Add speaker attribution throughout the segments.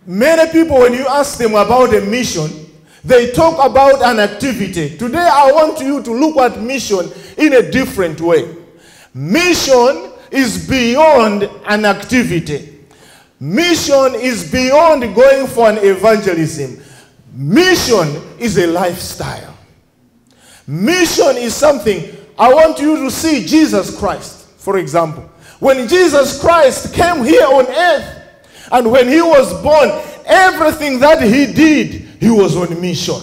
Speaker 1: Many people, when you ask them about a mission, they talk about an activity. Today, I want you to look at mission in a different way. Mission is beyond an activity. Mission is beyond going for an evangelism. Mission is a lifestyle. Mission is something. I want you to see Jesus Christ, for example. When Jesus Christ came here on earth, and when he was born, everything that he did, he was on mission.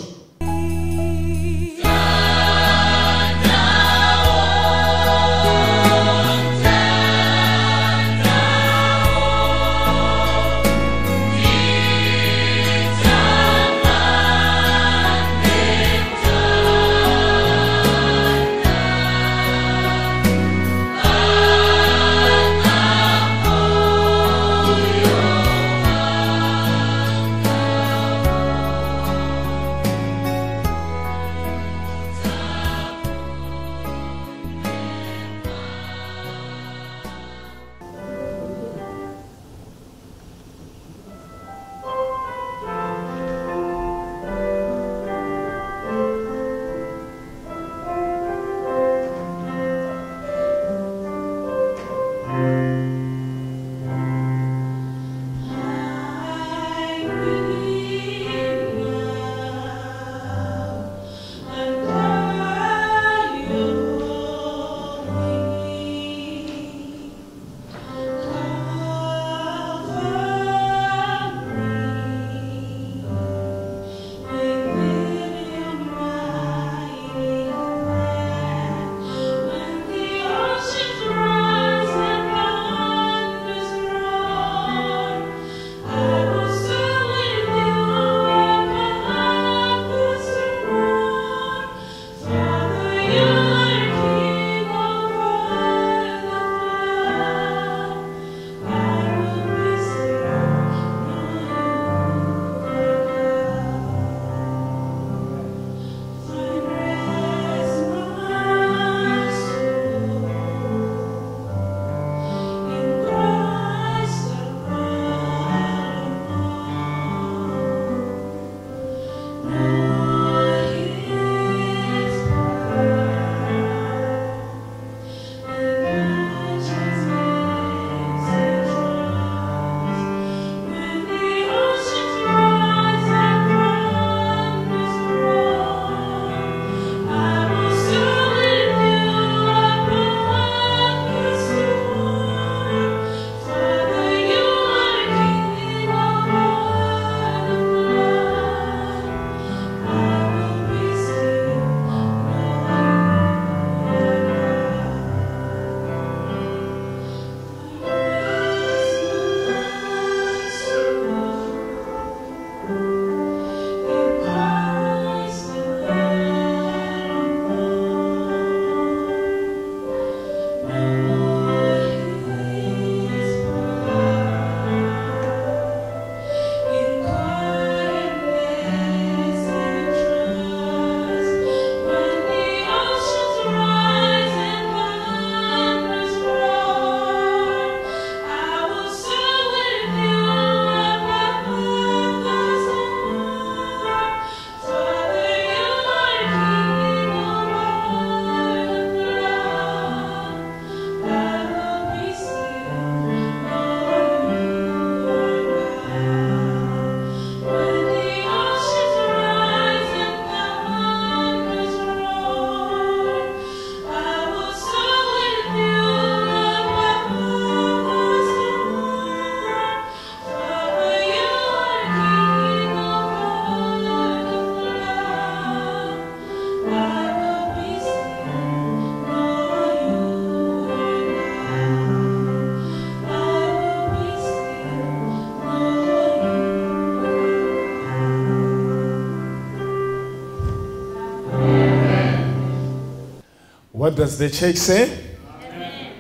Speaker 1: What does the church say? Amen.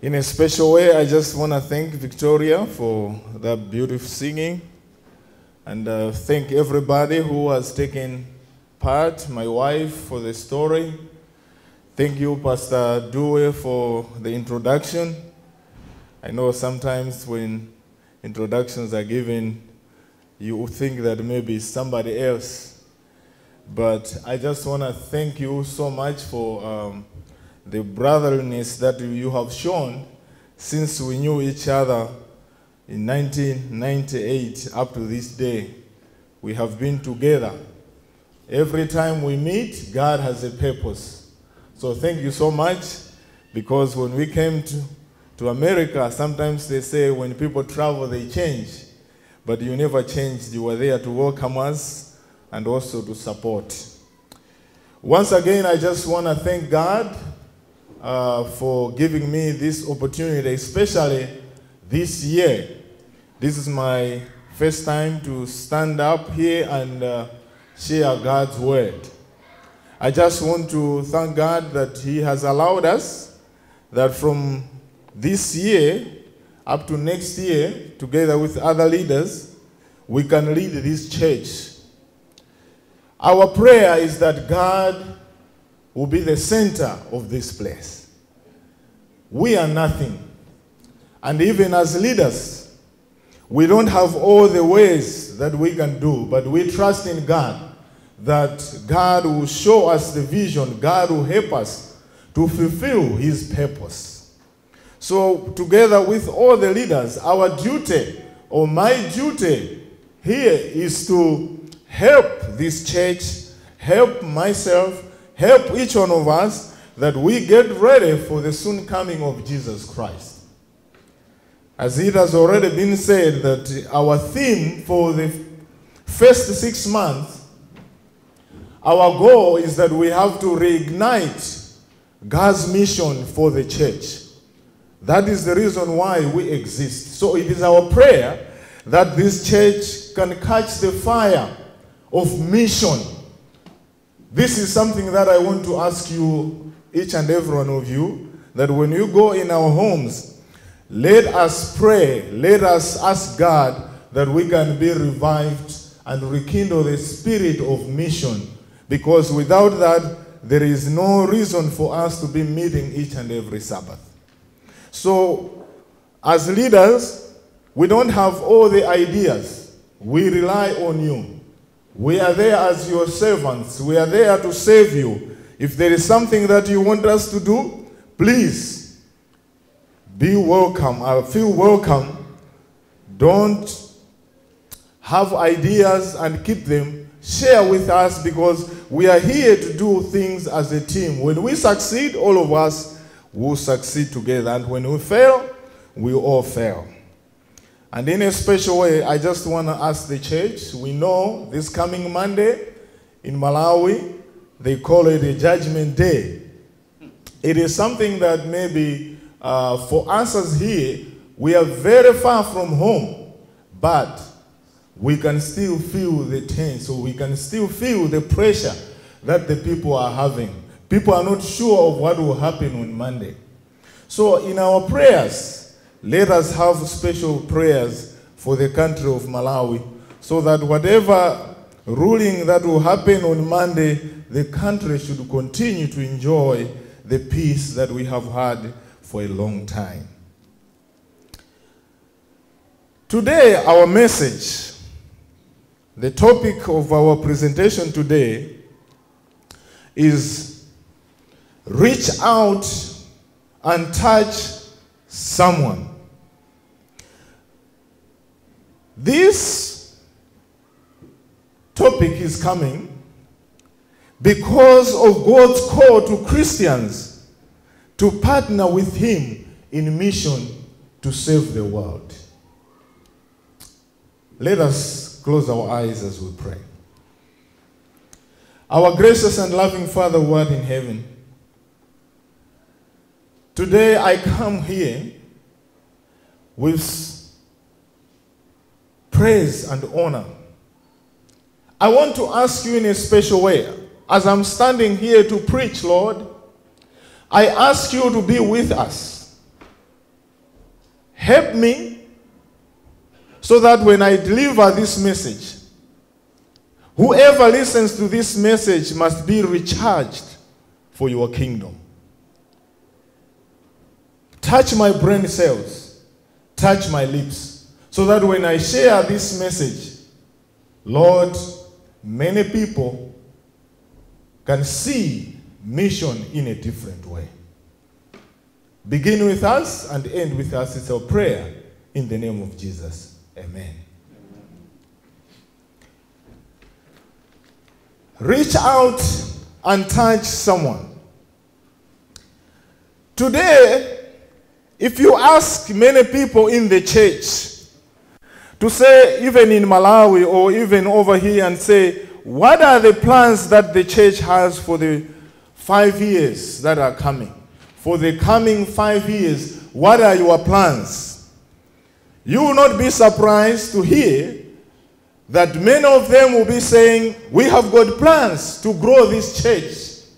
Speaker 1: In a special way, I just want to thank Victoria for that beautiful singing, and thank everybody who has taken part, my wife for the story. Thank you, Pastor Due, for the introduction. I know sometimes when introductions are given, you would think that maybe it's somebody else. But I just want to thank you so much for the brotherliness that you have shown since we knew each other in 1998 up to this day. We have been together. Every time we meet, God has a purpose. So thank you so much, because when we came to America, sometimes they say when people travel, they change. But you never changed. You were there to welcome us and also to support. Once again, I just want to thank God for giving me this opportunity, especially this year. This is my first time to stand up here and share God's word. I just want to thank God that He has allowed us that from this year up to next year, together with other leaders, we can lead this church. Our prayer is that God will be the center of this place. We are nothing. And even as leaders, we don't have all the ways that we can do, but we trust in God that God will show us the vision. God will help us to fulfill His purpose. So together with all the leaders, our duty, or my duty here, is to help this church, help myself, help each one of us, that we get ready for the soon coming of Jesus Christ. As it has already been said, that our theme for the first 6 months, our goal is that we have to reignite God's mission for the church. That is the reason why we exist. So it is our prayer that this church can catch the fire of mission. This is something that I want to ask you, each and every one of you, that when you go in our homes, let us pray, let us ask God that we can be revived and rekindle the spirit of mission. Because without that, there is no reason for us to be meeting each and every Sabbath. So, as leaders, we don't have all the ideas. We rely on you. We are there as your servants. We are there to save you. If there is something that you want us to do, please be welcome. I feel welcome. Don't have ideas and keep them. Share with us, because we are here to do things as a team. When we succeed, all of us will succeed together. And when we fail, we all fail. And in a special way, I just want to ask the church, we know this coming Monday in Malawi, they call it a Judgment Day. It is something that maybe for us as here, we are very far from home, but we can still feel the tension, so we can still feel the pressure that the people are having. People are not sure of what will happen on Monday. So in our prayers, let us have special prayers for the country of Malawi, so that whatever ruling that will happen on Monday, the country should continue to enjoy the peace that we have had for a long time. Today, our message, the topic of our presentation today is reach out and touch someone. This topic is coming because of God's call to Christians to partner with Him in mission to save the world. Let us close our eyes as we pray. Our gracious and loving Father who art in heaven, today I come here with praise and honor. I want to ask you in a special way, as I'm standing here to preach, Lord, I ask you to be with us. Help me so that when I deliver this message, whoever listens to this message must be recharged for your kingdom. Touch my brain cells, touch my lips, so that when I share this message, Lord, many people can see mission in a different way. Begin with us and end with us. It's our prayer in the name of Jesus. Amen. Reach out and touch someone. Today, if you ask many people in the church to say, even in Malawi or even over here, and say, what are the plans that the church has for the 5 years that are coming? For the coming 5 years, what are your plans? You will not be surprised to hear that many of them will be saying, we have got plans to grow this church.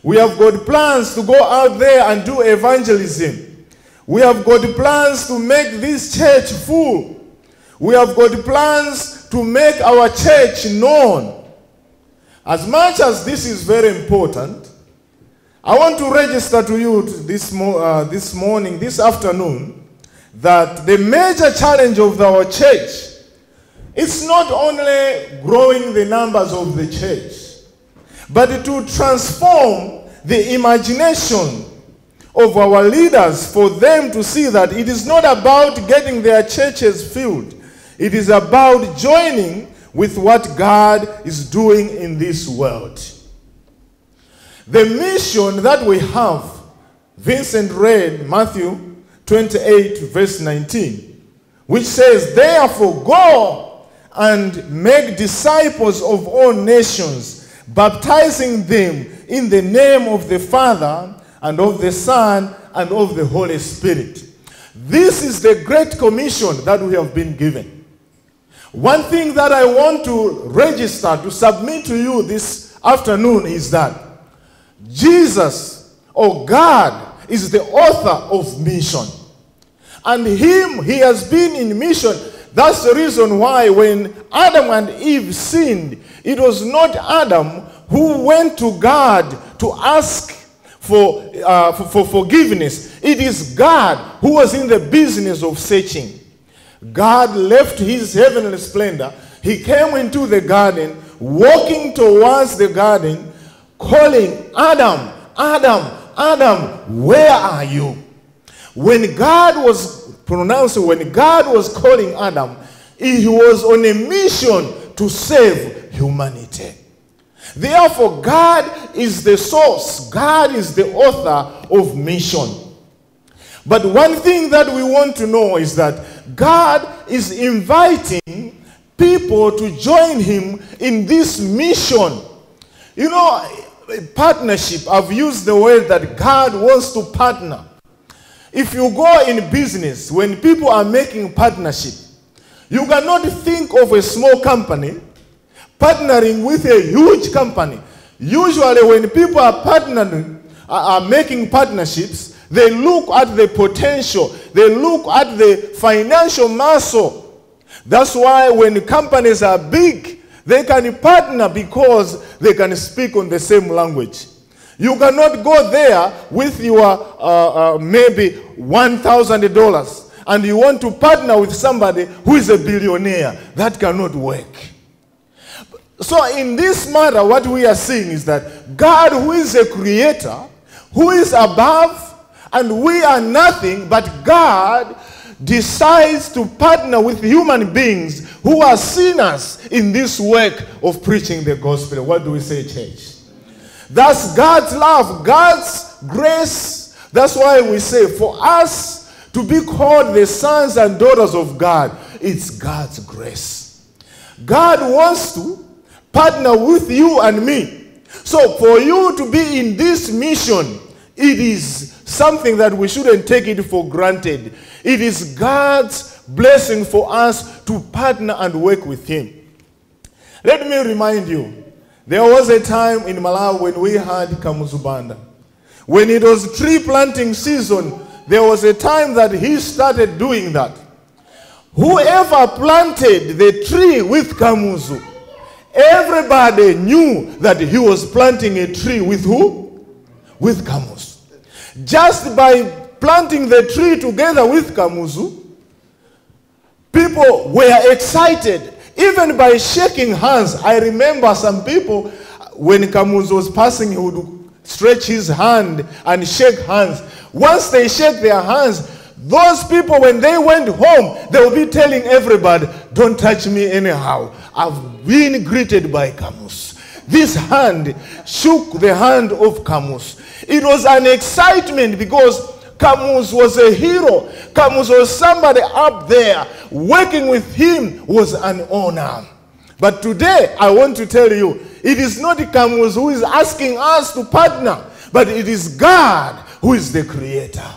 Speaker 1: We have got plans to go out there and do evangelism. We have got plans to make this church full. We have got plans to make our church known. As much as this is very important, I want to register to you this afternoon, that the major challenge of our church is not only growing the numbers of the church, but to transform the imagination of our leaders, for them to see that it is not about getting their churches filled. It is about joining with what God is doing in this world. The mission that we have, Vincent read Matthew 28 verse 19, which says, therefore go and make disciples of all nations, baptizing them in the name of the Father and of the Son and of the Holy Spirit. This is the great commission that we have been given. One thing that I want to register, to submit to you this afternoon, is that Jesus, or God, is the author of mission. And he has been in mission. That's the reason why when Adam and Eve sinned, it was not Adam who went to God to ask for forgiveness. It is God who was in the business of searching. God left his heavenly splendor. He came into the garden, walking towards the garden, calling, Adam, Adam, Adam, where are you? When God was calling Adam, he was on a mission to save humanity. Therefore, God is the source. God is the author of mission. But one thing that we want to know is that God is inviting people to join him in this mission. You know, partnership, I've used the word that God wants to partner. If you go in business, when people are making partnership, you cannot think of a small company partnering with a huge company. Usually when people are making partnerships, they look at the potential. They look at the financial muscle. That's why when companies are big, they can partner because they can speak on the same language. You cannot go there with your maybe $1,000 and you want to partner with somebody who is a billionaire. That cannot work. So in this matter, what we are seeing is that God, who is a creator, who is above, and we are nothing, but God decides to partner with human beings who are sinners in this work of preaching the gospel. What do we say, church? That's God's love, God's grace. That's why we say for us to be called the sons and daughters of God, it's God's grace. God wants to partner with you and me. So for you to be in this mission, it is something that we shouldn't take it for granted. It is God's blessing for us to partner and work with him. Let me remind you, there was a time in Malawi when we had Kamuzubanda. When it was tree planting season, there was a time that he started doing that. Whoever planted the tree with Kamuzu, everybody knew that he was planting a tree with who? With Kamuzu. Just by planting the tree together with Kamuzu, People were excited, even by shaking hands. I remember some people, when Kamuzu was passing, he would stretch his hand and shake hands. Once they shake their hands, those people, when they went home, they will be telling everybody, don't touch me anyhow. I've been greeted by Camus. This hand shook the hand of Camus. It was an excitement because Camus was a hero. Camus was somebody up there. Working with him was an honor. But today, I want to tell you, it is not Camus who is asking us to partner, but it is God who is the creator.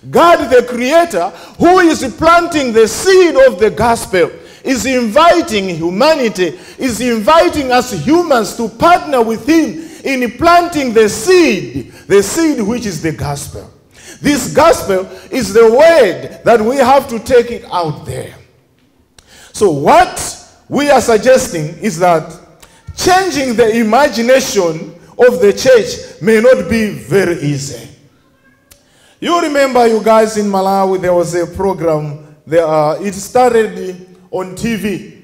Speaker 1: God the creator, who is planting the seed of the gospel, is inviting humanity, is inviting us humans to partner with him in planting the seed which is the gospel. This gospel is the word that we have to take it out there. So what we are suggesting is that changing the imagination of the church may not be very easy. You remember, you guys, in Malawi, there was a program. It started on TV.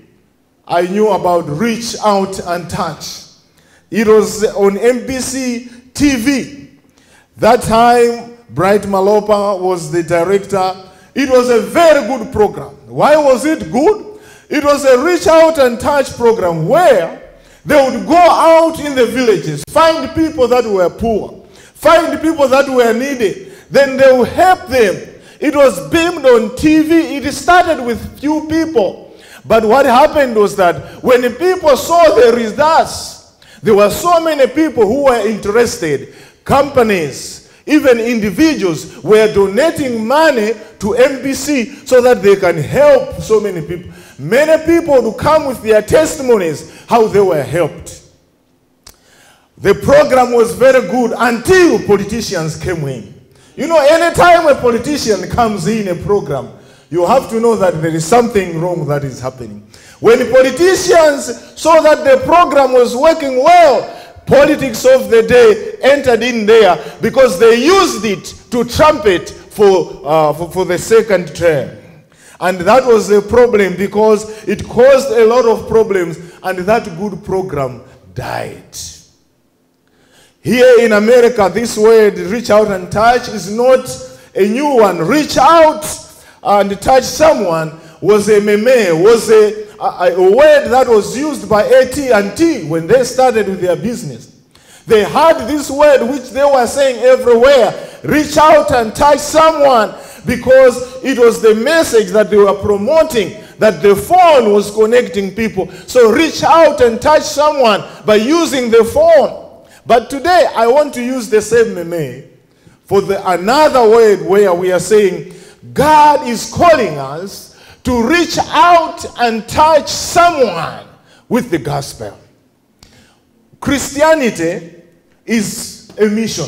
Speaker 1: I knew about Reach Out and Touch. It was on MBC TV. That time, Bright Malopa was the director. It was a very good program. Why was it good? It was a Reach Out and Touch program where they would go out in the villages, find people that were poor, find people that were needy. Then they will help them. It was beamed on TV. It started with few people. But what happened was that when the people saw the results, there were so many people who were interested. Companies, even individuals, were donating money to MBC so that they can help so many people. Many people would come with their testimonies how they were helped. The program was very good until politicians came in. You know, anytime a politician comes in a program, you have to know that there is something wrong that is happening. When politicians saw that the program was working well, politics of the day entered in there because they used it to trumpet for the second term. And that was a problem because it caused a lot of problems, and that good program died. Here in America, this word, reach out and touch, is not a new one. Reach out and touch someone was a meme, was a word that was used by AT&T when they started with their business. They had this word which they were saying everywhere, reach out and touch someone, because it was the message that they were promoting, that the phone was connecting people. So reach out and touch someone by using the phone. But today, I want to use the same meme for another word where we are saying, God is calling us to reach out and touch someone with the gospel. Christianity is a mission.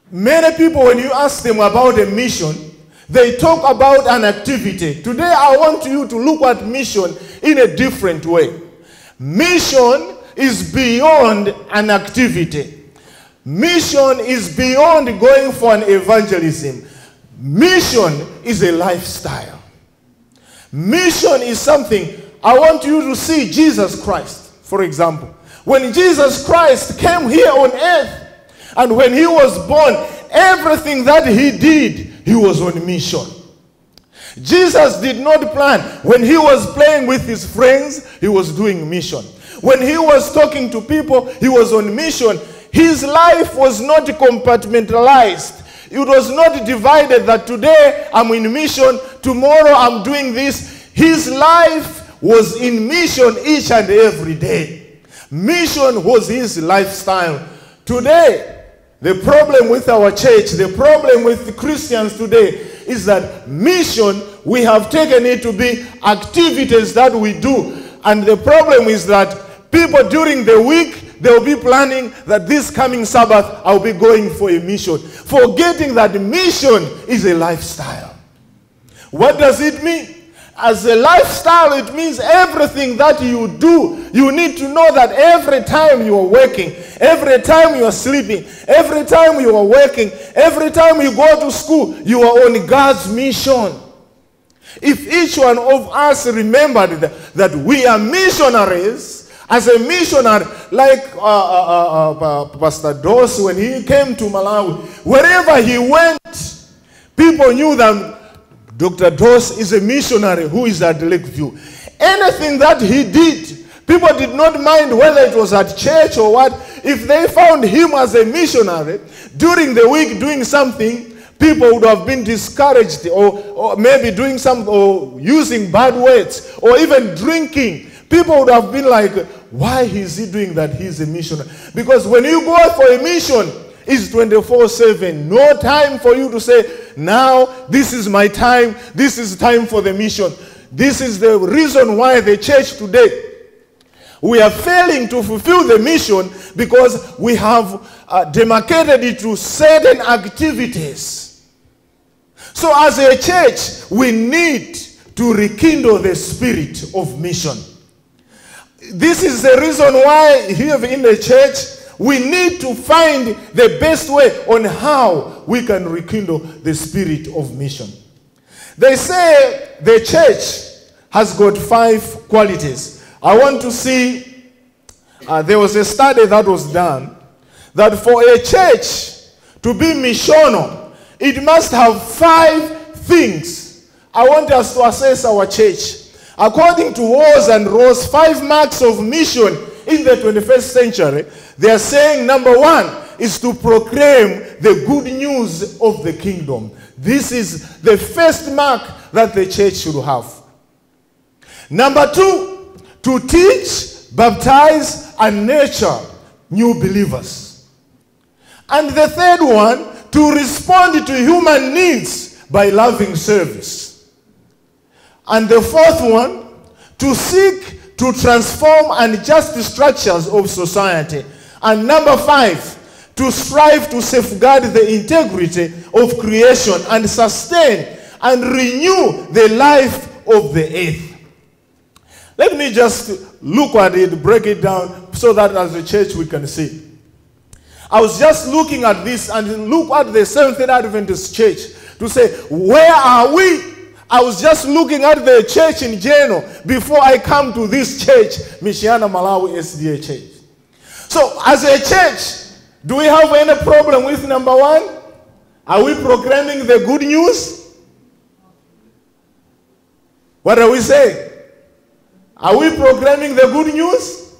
Speaker 1: Many people, when you ask them about a mission, they talk about an activity. Today, I want you to look at mission in a different way. Mission is beyond an activity. Mission is beyond going for an evangelism. Mission is a lifestyle. Mission is something. I want you to see Jesus Christ, for example. When Jesus Christ came here on earth, and when he was born, everything that he did, he was on mission. Jesus did not plan. When he was playing with his friends, he was doing mission. When he was talking to people, he was on mission. His life was not compartmentalized. It was not divided that today I'm in mission, tomorrow I'm doing this. His life was in mission each and every day. Mission was his lifestyle. Today, the problem with our church, the problem with the Christians today is that mission, we have taken it to be activities that we do. And the problem is that people during the week, they'll be planning that this coming Sabbath, I'll be going for a mission. Forgetting that mission is a lifestyle. What does it mean? As a lifestyle, it means everything that you do, you need to know that every time you are working, every time you are sleeping, every time you are working, every time you go to school, you are on God's mission. If each one of us remembered that we are missionaries, as a missionary, like Pastor Dos, when he came to Malawi, wherever he went, people knew that Dr. Dos is a missionary who is at Lakeview. Anything that he did, people did not mind whether it was at church or what. If they found him as a missionary during the week doing something, people would have been discouraged, or maybe doing some, or using bad words, or even drinking. People would have been like, why is he doing that? He's a missionary. Because when you go out for a mission, it's 24/7. No time for you to say, now this is my time. This is time for the mission. This is the reason why the church today, we are failing to fulfill the mission because we have demarcated it to certain activities. So as a church, we need to rekindle the spirit of mission. This is the reason why here in the church, we need to find the best way on how we can rekindle the spirit of mission. They say the church has got 5 qualities. I want to see, there was a study that was done, that for a church to be missional, it must have 5 things. I want us to assess our church. According to Wars and Ross, 5 marks of mission in the 21st century, they are saying number 1 is to proclaim the good news of the kingdom. This is the first mark that the church should have. Number 2, to teach, baptize, and nurture new believers. And the third one, to respond to human needs by loving service. And the fourth one, to seek to transform unjust structures of society. And number 5, to strive to safeguard the integrity of creation and sustain and renew the life of the earth. Let me just look at it, break it down, so that as a church we can see. I was just looking at this and look at the Seventh-day Adventist church to say, where are we? I was just looking at the church in general before I come to this church, Michiana, Malawi SDA church. So as a church, do we have any problem with number 1? Are we proclaiming the good news? What are we saying? Are we proclaiming the good news?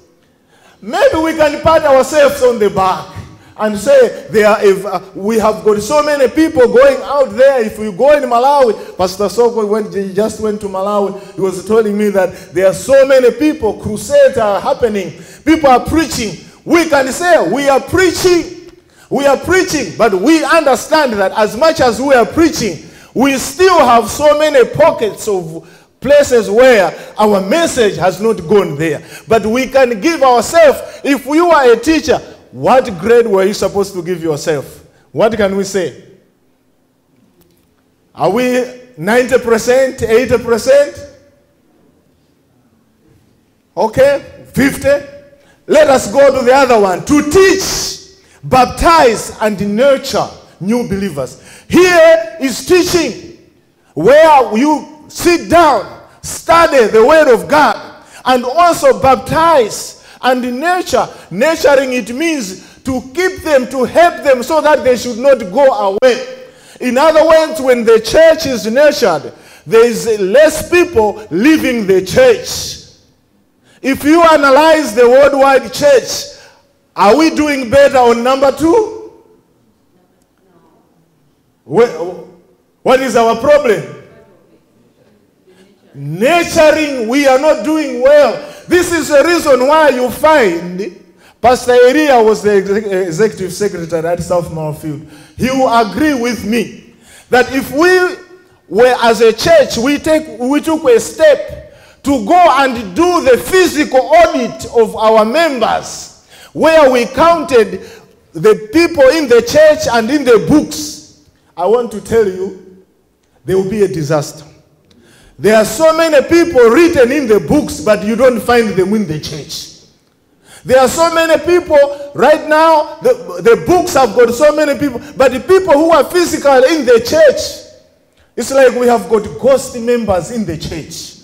Speaker 1: Maybe we can pat ourselves on the back and say, we have got so many people going out there. If we go in Malawi, Pastor Soko, when he just went to Malawi, he was telling me that there are so many people, crusades are happening, people are preaching. We can say, we are preaching, but we understand that as much as we are preaching, we still have so many pockets of places where our message has not gone there. But we can give ourselves, if you are a teacher, what grade were you supposed to give yourself? What can we say? Are we 90%, 80%? Okay, 50? Let us go to the other one. To teach, baptize, and nurture new believers. Here is teaching, where you sit down, study the word of God, and also baptize and nurture. Nurturing, it means to keep them, to help them so that they should not go away. In other words, when the church is nurtured, there is less people leaving the church. If you analyze the worldwide church, are we doing better on number 2? What is our problem? Nurturing, we are not doing well. This is the reason why you find Pastor Eria was the executive secretary at South Malfield. He will agree with me that if we were as a church, we took a step to go and do the physical audit of our members, where we counted the people in the church and in the books, I want to tell you, there will be a disaster. There are so many people written in the books, but you don't find them in the church. There are so many people right now, the books have got so many people, but the people who are physical in the church, It's like we have got ghost members in the church.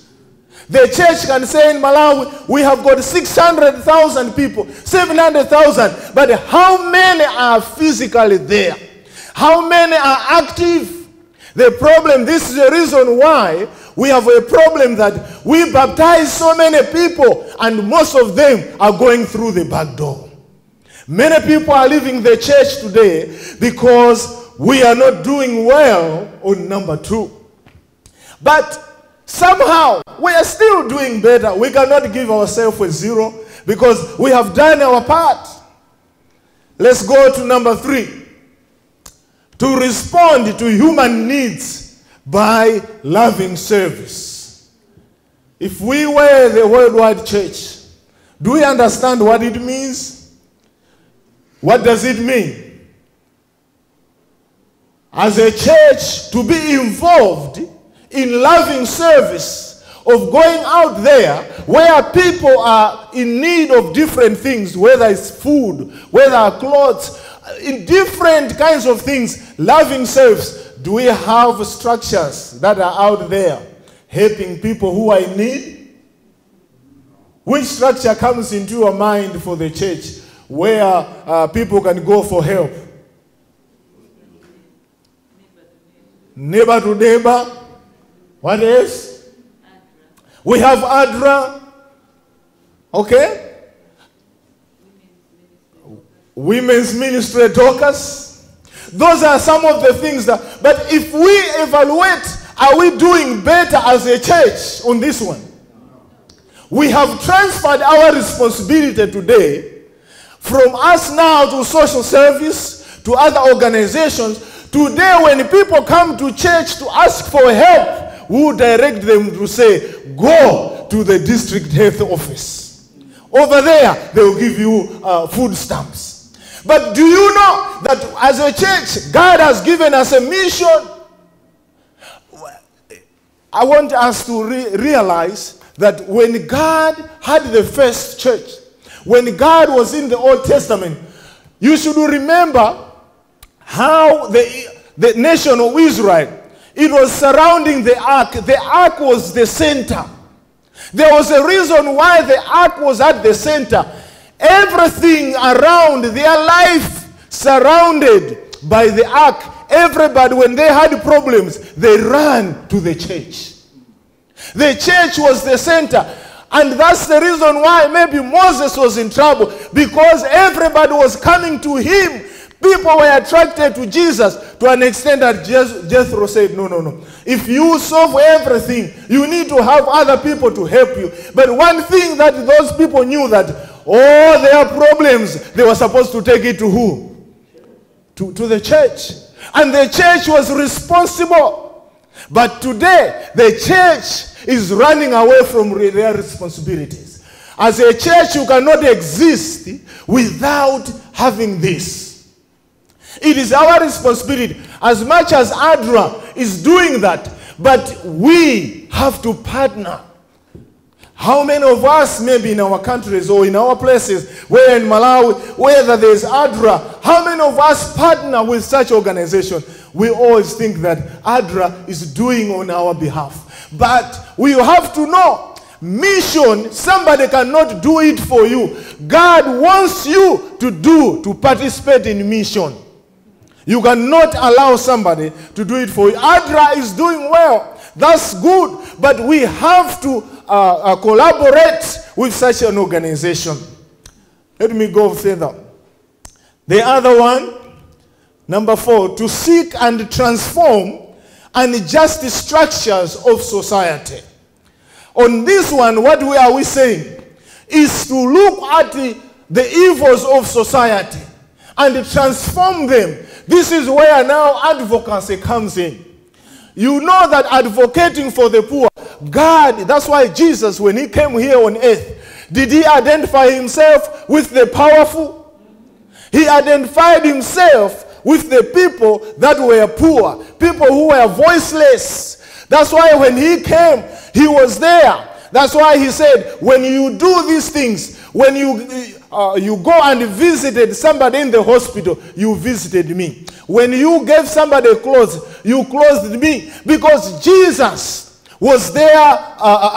Speaker 1: The church can say in Malawi, we have got 600,000 people, 700,000. But how many are physically there? How many are active? The problem, this is the reason why we have a problem that we baptize so many people and most of them are going through the back door. Many people are leaving the church today because we are not doing well on number 2. But somehow, we are still doing better. We cannot give ourselves a 0 because we have done our part. Let's go to number 3. To respond to human needs by loving service. If we were the worldwide church, do we understand what it means? What does it mean? As a church, to be involved in loving service, of going out there where people are in need of different things, whether it's food, whether clothes, in different kinds of things, loving service. Do we have structures that are out there helping people who are in need? Which structure comes into your mind for the church where people can go for help? Neighbor to neighbor. What else? We have ADRA. Okay? Women's ministry talkers. Those are some of the things that, but if we evaluate, are we doing better as a church on this one? We have transferred our responsibility today from us now to social service, to other organizations. Today when people come to church to ask for help, we will direct them to say, go to the district health office. Over there, they will give you food stamps. But do you know that as a church, God has given us a mission? I want us to realize that when God had the first church, when God was in the Old Testament, you should remember how the nation of Israel, it was surrounding the ark. The ark was the center. There was a reason why the ark was at the center. Everything around their life surrounded by the ark. Everybody, when they had problems, they ran to the church. The church was the center. And that's the reason why maybe Moses was in trouble, because everybody was coming to him. People were attracted to Jesus to an extent that Jethro said, no. If you solve everything, you need to have other people to help you. But one thing that those people knew, that all their problems, they were supposed to take it to who? To the church. And the church was responsible. But today, the church is running away from their responsibilities. As a church, you cannot exist without having this. It is our responsibility, as much as ADRA is doing that, but we have to partner. How many of us, maybe in our countries or in our places, where in Malawi, whether there's ADRA, how many of us partner with such organization? We always think that ADRA is doing on our behalf. But we have to know, mission, somebody cannot do it for you. God wants you to participate in mission. You cannot allow somebody to do it for you. ADRA is doing well. That's good. But we have to collaborate with such an organization. Let me go further. The other one, number 4, to seek and transform unjust structures of society. On this one, what are we saying? Is to look at the evils of society and transform them. This is where now advocacy comes in. You know that advocating for the poor, God, that's why Jesus, when he came here on earth, did he identify himself with the powerful? He identified himself with the people that were poor, people who were voiceless. That's why when he came, he was there. That's why he said, when you do these things, when you you go and visited somebody in the hospital, you visited me. When you gave somebody clothes, you clothed me. Because Jesus was their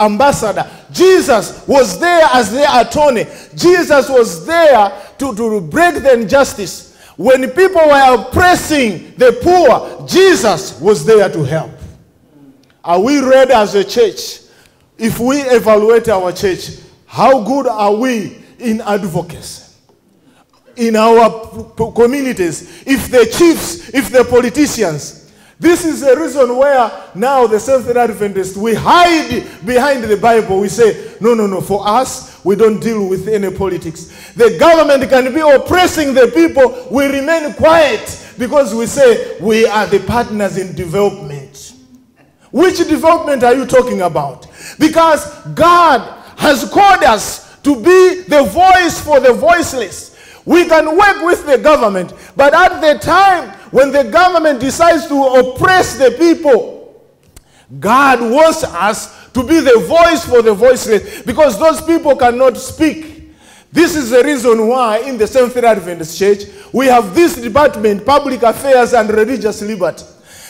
Speaker 1: ambassador. Jesus was there as their attorney. Jesus was there to break the injustice. When people were oppressing the poor, Jesus was there to help. Are we ready as a church? If we evaluate our church, how good are we in advocacy? In our communities, if the chiefs, if the politicians. This is the reason where now the Seventh-day Adventists, we hide behind the Bible. We say, no, for us, we don't deal with any politics. The government can be oppressing the people. We remain quiet because we say we are the partners in development. Which development are you talking about? Because God has called us to be the voice for the voiceless. We can work with the government, but at the time when the government decides to oppress the people, God wants us to be the voice for the voiceless, because those people cannot speak. This is the reason why in the Seventh-day Adventist Church, we have this department, Public Affairs and Religious Liberty.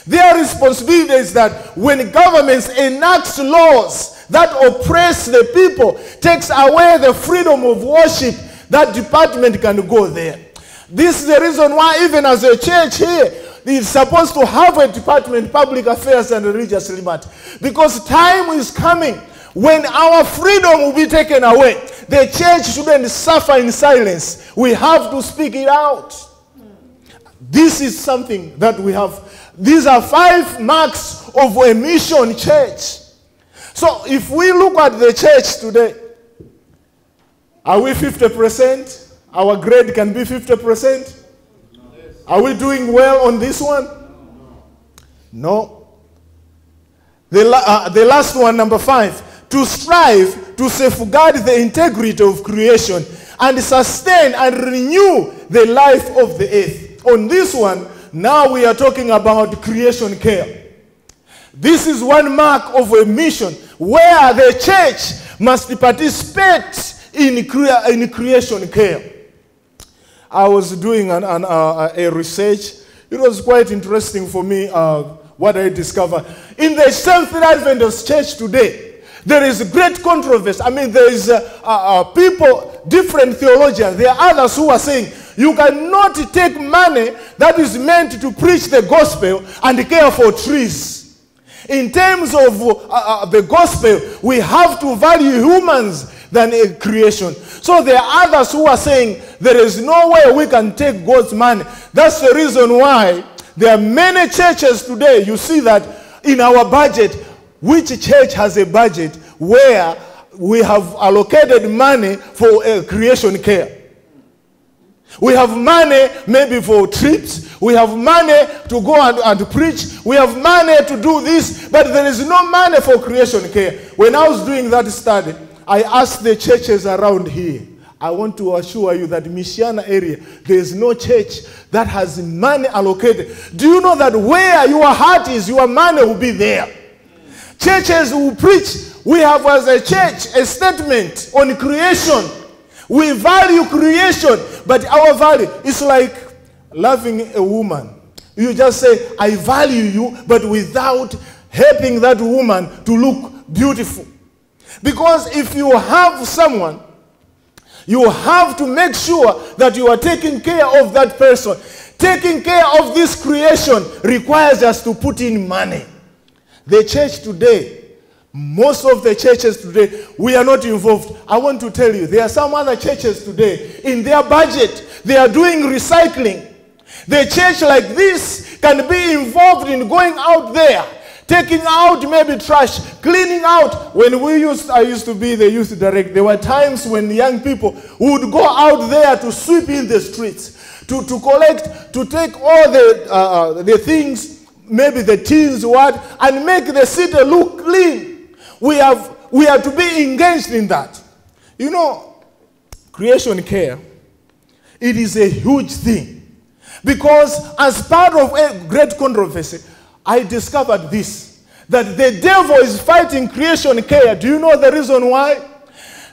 Speaker 1: Their responsibility is that when governments enact laws that oppress the people, takes away the freedom of worship, that department can go there. This is the reason why even as a church here, it's supposed to have a department, Public Affairs and Religious Liberty. Because time is coming when our freedom will be taken away. The church shouldn't suffer in silence. We have to speak it out. This is something that we have. These are 5 marks of a mission church. So if we look at the church today, are we 50%? Our grade can be 50%? Are we doing well on this one? No. The last one, number 5. To strive to safeguard the integrity of creation and sustain and renew the life of the earth. On this one, now we are talking about creation care. This is one mark of a mission where the church must participate in creation care. I was doing a research. It was quite interesting for me what I discovered. In the Seventh-day Adventist Church today, there is great controversy. I mean, there is people, different theologians. There are others who are saying, you cannot take money that is meant to preach the gospel and care for trees. In terms of the gospel, we have to value humans than a creation. So there are others who are saying there is no way we can take God's money. That's the reason why there are many churches today. You see that in our budget, which church has a budget where we have allocated money for creation care? We have money maybe for trips. We have money to go and preach. We have money to do this, but there is no money for creation care. When I was doing that study, I asked the churches around here. I want to assure you that Michiana area, there is no church that has money allocated. Do you know that where your heart is, your money will be there? Churches will preach. We have as a church a statement on creation. We value creation, but our value is like loving a woman. You just say, I value you, but without helping that woman to look beautiful. Because if you have someone, you have to make sure that you are taking care of that person. Taking care of this creation requires us to put in money. The church today, most of the churches today, we are not involved. I want to tell you, there are some other churches today, in their budget, they are doing recycling. The church like this can be involved in going out there, taking out maybe trash, cleaning out. When I used to be the youth director, there were times when young people would go out there to sweep in the streets, to collect, to take all the things, maybe the tins, and make the city look clean. We are to be engaged in that. You know, creation care, it is a huge thing. Because as part of a great controversy, I discovered this, that the devil is fighting creation care. Do you know the reason why?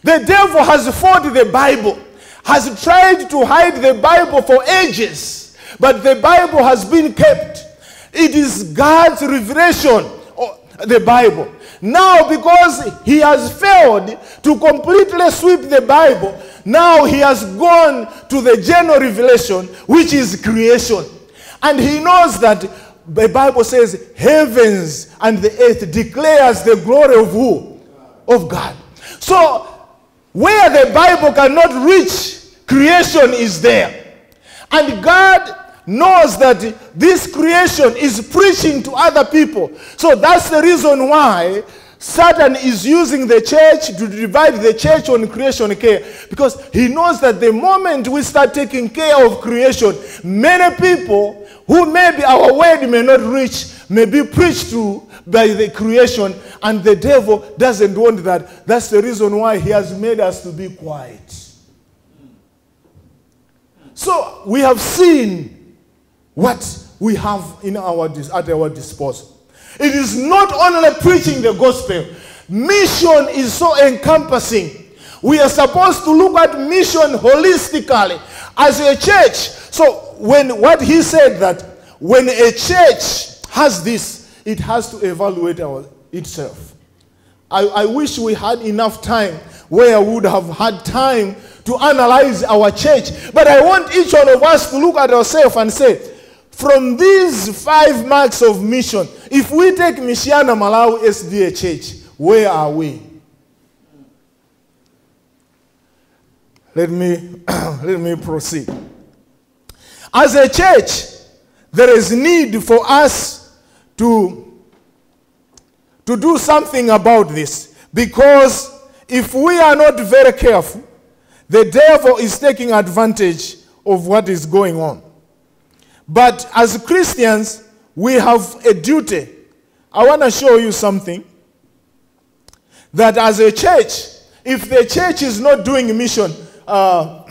Speaker 1: The devil has fought the Bible. has tried to hide the Bible for ages, but the Bible has been kept. It is God's revelation, the Bible. Now, because he has failed to completely sweep the Bible, now he has gone to the general revelation, which is creation. And he knows that the Bible says, heavens and the earth declares the glory of who? Of God. So, where the Bible cannot reach, creation is there. And God knows that this creation is preaching to other people. So that's the reason why Satan is using the church to divide the church on creation care. Because he knows that the moment we start taking care of creation, many people who maybe our word may not reach, may be preached to by the creation, and the devil doesn't want that. That's the reason why he has made us to be quiet. So we have seen what we have at our disposal. It is not only preaching the gospel. Mission is so encompassing. We are supposed to look at mission holistically as a church. So what he said, that when a church has this, it has to evaluate itself. I wish we had enough time where we would have had time to analyze our church. But I want each one of us to look at ourselves and say, from these 5 marks of mission, if we take Michiana, Malawi, SDA Church, where are we? Let me proceed. As a church, there is need for us to do something about this. Because if we are not very careful, the devil is taking advantage of what is going on. But as Christians, we have a duty. I want to show you something. That as a church, if the church is not doing mission, can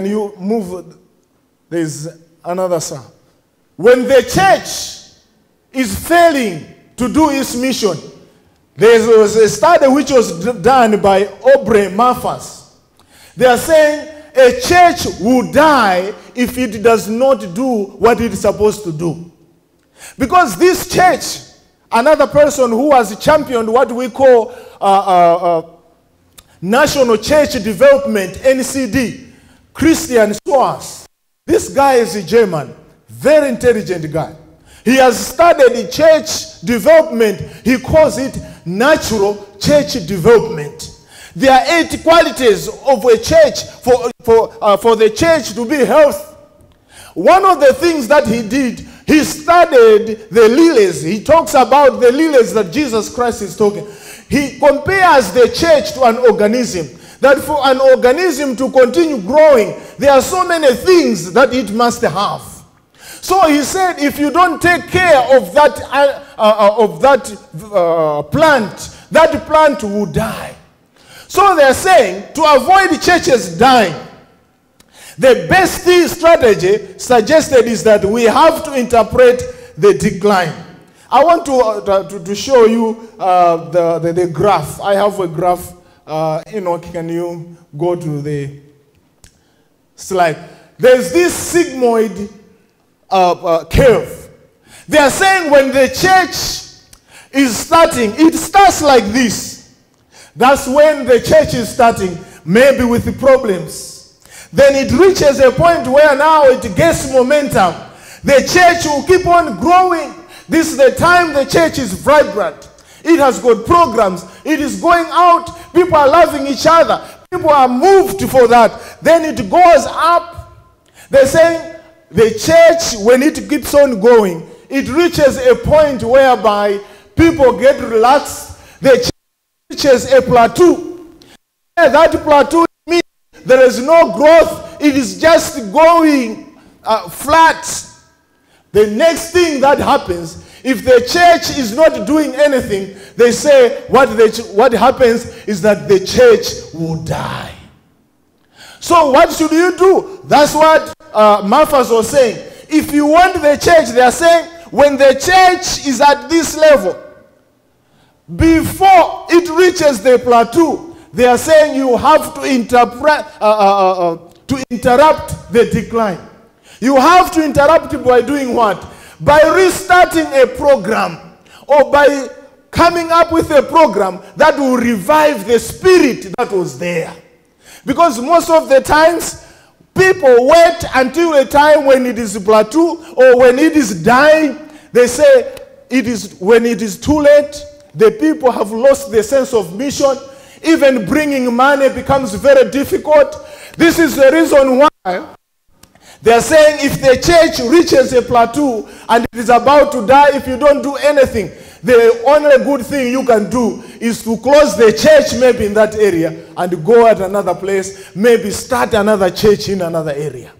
Speaker 1: you move? There's another sound. When the church is failing to do its mission, there was a study which was done by Aubrey Maffas. They are saying a church will die if it does not do what it's supposed to do. Because this church, another person who has championed what we call National Church Development, NCD, Christian Schwarz. This guy is a German, very intelligent guy. He has studied church development. He calls it natural church development. There are 8 qualities of a church for the church to be healthy. One of the things that he did, he studied the lilies. He talks about the lilies that Jesus Christ is talking. He compares the church to an organism. That for an organism to continue growing, there are so many things that it must have. So he said, if you don't take care of that plant will die. So they're saying, to avoid churches dying, the best strategy suggested is that we have to interpret the decline. I want to show you the graph. I have a graph. Enoch, can you go to the slide? There's this sigmoid curve. They are saying when the church is starting, it starts like this. That's when the church is starting, maybe with the problems. Then it reaches a point where now it gets momentum. The church will keep on growing. This is the time the church is vibrant. It has got programs. It is going out. People are loving each other. People are moved for that. Then it goes up. They're saying the church, when it keeps on going, it reaches a point whereby people get relaxed. The church reaches a plateau. That plateau means there is no growth. It is just going flat. The next thing that happens, if the church is not doing anything, they say what happens is that the church will die. So what should you do? That's what Maffas was saying. If you want the church, they are saying, when the church is at this level, before it reaches the plateau, they are saying you have to interrupt the decline. You have to interrupt it by doing what? By restarting a program, or by coming up with a program that will revive the spirit that was there. Because most of the times, people wait until a time when it is plateau or when it is dying. They say when it is too late, the people have lost the sense of mission. Even bringing money becomes very difficult. This is the reason why they are saying if the church reaches a plateau and it is about to die, if you don't do anything, the only good thing you can do is to close the church maybe in that area and go at another place, maybe start another church in another area.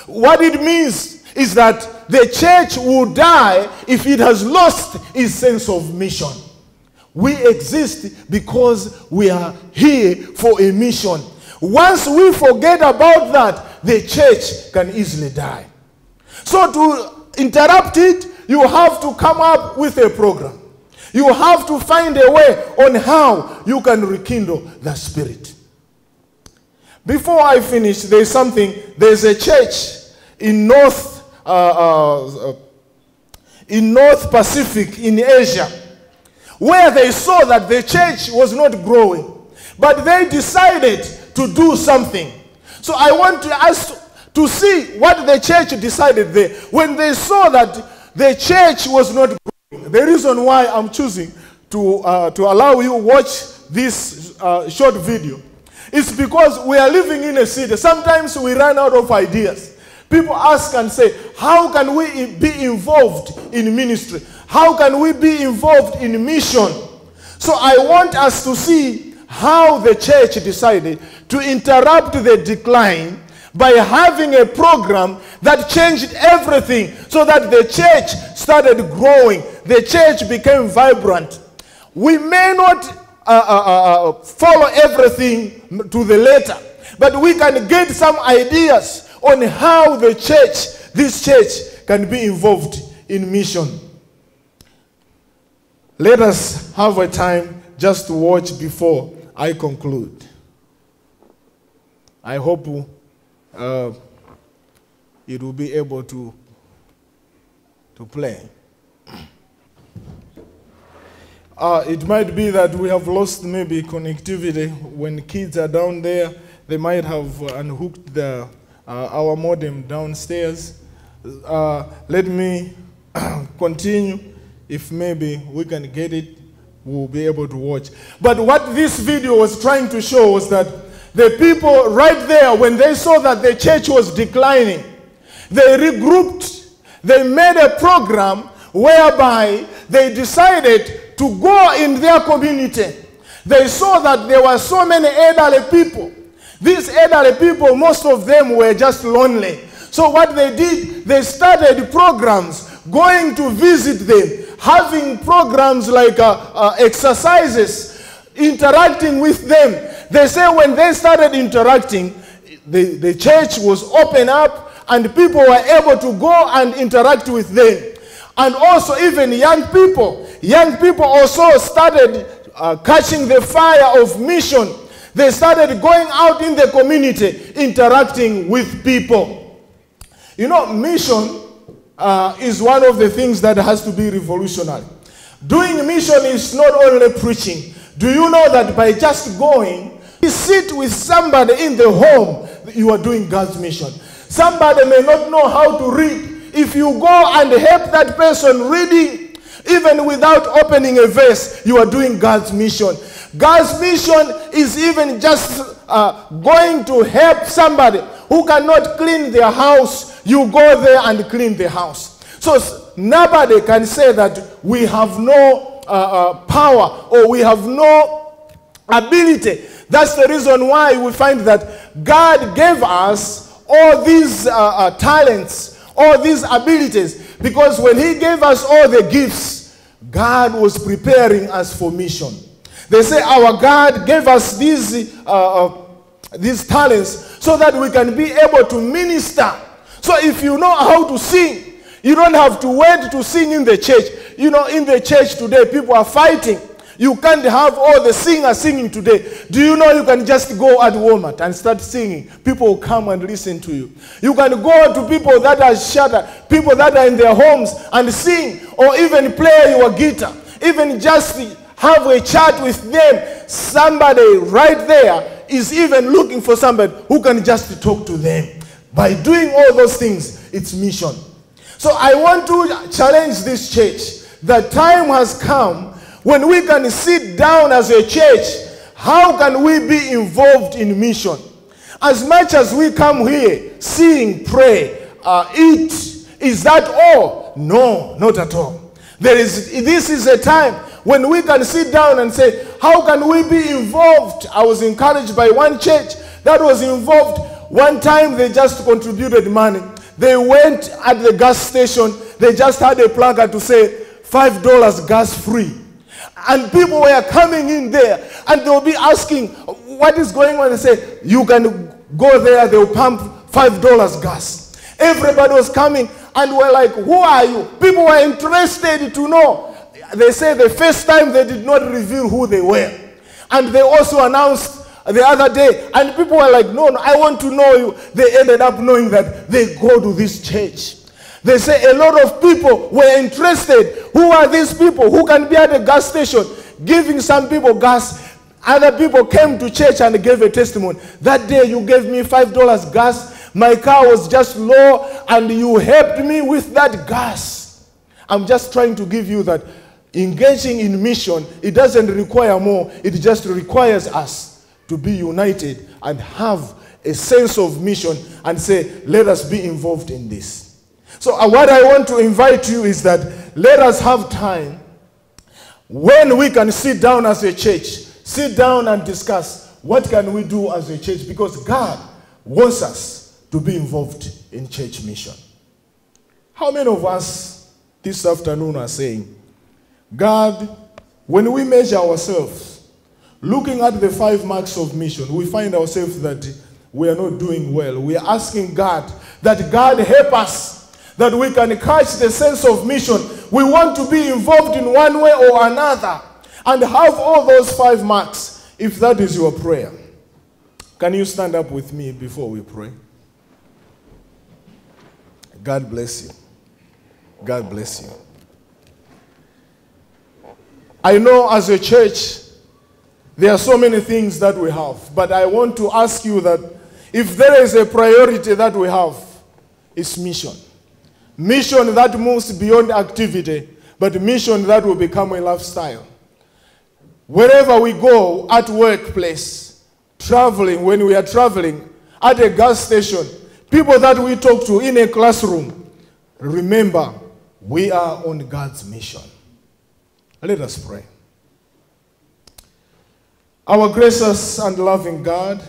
Speaker 1: What it means is that the church will die if it has lost its sense of mission. We exist because we are here for a mission. Once we forget about that, the church can easily die. So to interrupt it, you have to come up with a program. You have to find a way on how you can rekindle the spirit. Before I finish, there's a church in North Pacific in Asia, where they saw that the church was not growing, but they decided to do something. So I want to ask to see what the church decided there. When they saw that the church was not growing, the reason why I'm choosing to allow you to watch this short video is because we are living in a city. Sometimes we run out of ideas. People ask and say, how can we be involved in ministry? How can we be involved in mission? So I want us to see how the church decided to interrupt the decline by having a program that changed everything so that the church started growing. The church became vibrant. We may not follow everything to the letter, but we can get some ideas on how this church can be involved in mission. Let us have a time just to watch before I conclude. I hope it will be able to play. It might be that we have lost maybe connectivity. When kids are down there, they might have unhooked our modem downstairs. Let me continue. If maybe we can get it, we'll be able to watch. But what this video was trying to show was that the people right there, when they saw that the church was declining, they regrouped. They made a program whereby they decided to go in their community. They saw that there were so many elderly people. These elderly people, most of them were just lonely. So what they did, they started programs, going to visit them, having programs like exercises, interacting with them. They say when they started interacting, the church was open up and people were able to go and interact with them. And also even young people also started catching the fire of mission. They started going out in the community, interacting with people. You know, mission is one of the things that has to be revolutionary. Doing mission is not only preaching. Do you know that by just going, you sit with somebody in the home, you are doing God's mission. Somebody may not know how to read. If you go and help that person reading, even without opening a verse, you are doing God's mission. God's mission is even just going to help somebody who cannot clean their house. You go there and clean the house. So nobody can say that we have no power or we have no ability. That's the reason why we find that God gave us all these talents, all these abilities, because when he gave us all the gifts, God was preparing us for mission. They say our God gave us these talents so that we can be able to minister. So if you know how to sing, you don't have to wait to sing in the church. You know, in the church today, people are fighting. You can't have all the singers singing today. Do you know you can just go at Walmart and start singing? People will come and listen to you. You can go to people that are shattered, people that are in their homes and sing, or even play your guitar. Even just have a chat with them. Somebody right there is even looking for somebody who can just talk to them. By doing all those things, it's mission. So I want to challenge this church. The time has come when we can sit down as a church. How can we be involved in mission? As much as we come here, sing, pray, eat, is that all? No, not at all. This is a time when we can sit down and say, how can we be involved? I was encouraged by one church that was involved. One time they just contributed money. They went at the gas station. They just had a placard to say, $5 gas free. And people were coming in there and they'll be asking, what is going on? They say, you can go there, they'll pump $5 gas. Everybody was coming and we're like, who are you? People were interested to know. They say the first time they did not reveal who they were. And they also announced the other day, and people were like, no, I want to know you. They ended up knowing that they go to this church. They say a lot of people were interested. Who are these people who can be at a gas station giving some people gas? Other people came to church and gave a testimony. That day you gave me $5 gas. My car was just low and you helped me with that gas. I'm just trying to give you that engaging in mission, it doesn't require more. It just requires us to be united and have a sense of mission and say, let us be involved in this. So what I want to invite you is that let us have time when we can sit down as a church, sit down and discuss what can we do as a church, because God wants us to be involved in church mission. How many of us this afternoon are saying, God, when we measure ourselves, looking at the 5 marks of mission, we find ourselves that we are not doing well. We are asking God that God help us, that we can catch the sense of mission. We want to be involved in one way or another and have all those 5 marks, if that is your prayer. Can you stand up with me before we pray? God bless you. God bless you. I know as a church, there are so many things that we have, but I want to ask you that if there is a priority that we have, it's mission. Mission that moves beyond activity, but mission that will become a lifestyle. Wherever we go, at workplace, traveling, when we are traveling, at a gas station, people that we talk to in a classroom, remember, we are on God's mission. Let us pray. Our gracious and loving God,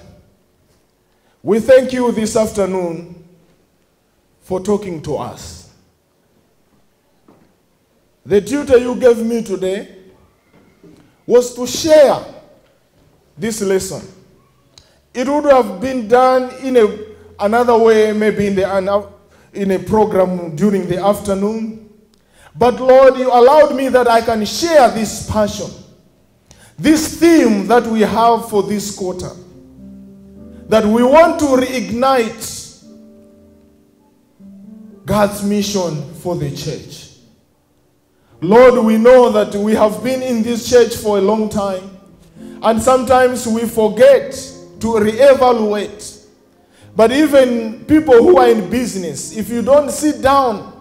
Speaker 1: we thank you this afternoon for talking to us. The duty you gave me today was to share this lesson. It would have been done in another way, maybe in a program during the afternoon. But Lord, you allowed me that I can share this passion, this theme that we have for this quarter, that we want to reignite God's mission for the church. Lord, we know that we have been in this church for a long time, and sometimes we forget to reevaluate. But even people who are in business, if you don't sit down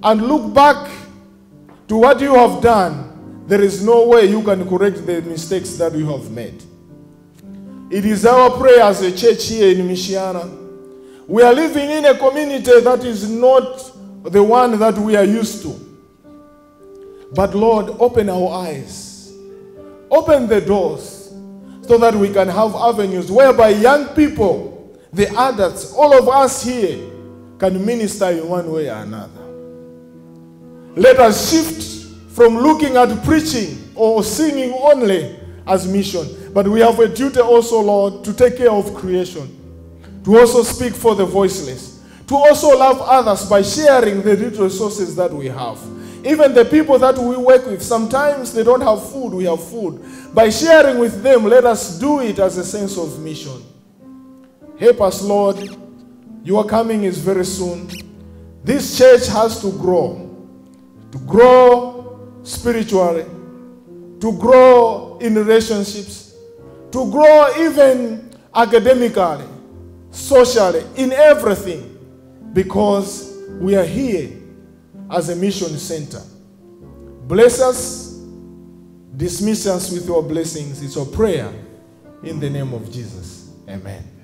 Speaker 1: and look back to what you have done, there is no way you can correct the mistakes that you have made. It is our prayer as a church here in Michiana. We are living in a community that is not the one that we are used to. But Lord, open our eyes. Open the doors so that we can have avenues whereby young people, the adults, all of us here can minister in one way or another. Let us shift from looking at preaching or singing only as mission. But we have a duty also, Lord, to take care of creation, to also speak for the voiceless, to also love others by sharing the little resources that we have. Even the people that we work with, sometimes they don't have food, we have food. By sharing with them, let us do it as a sense of mission. Help us, Lord. Your coming is very soon. This church has to grow spiritually, to grow in relationships, to grow even academically, socially, in everything, because we are here as a mission center. Bless us, dismiss us with your blessings. It's our prayer in the name of Jesus. Amen.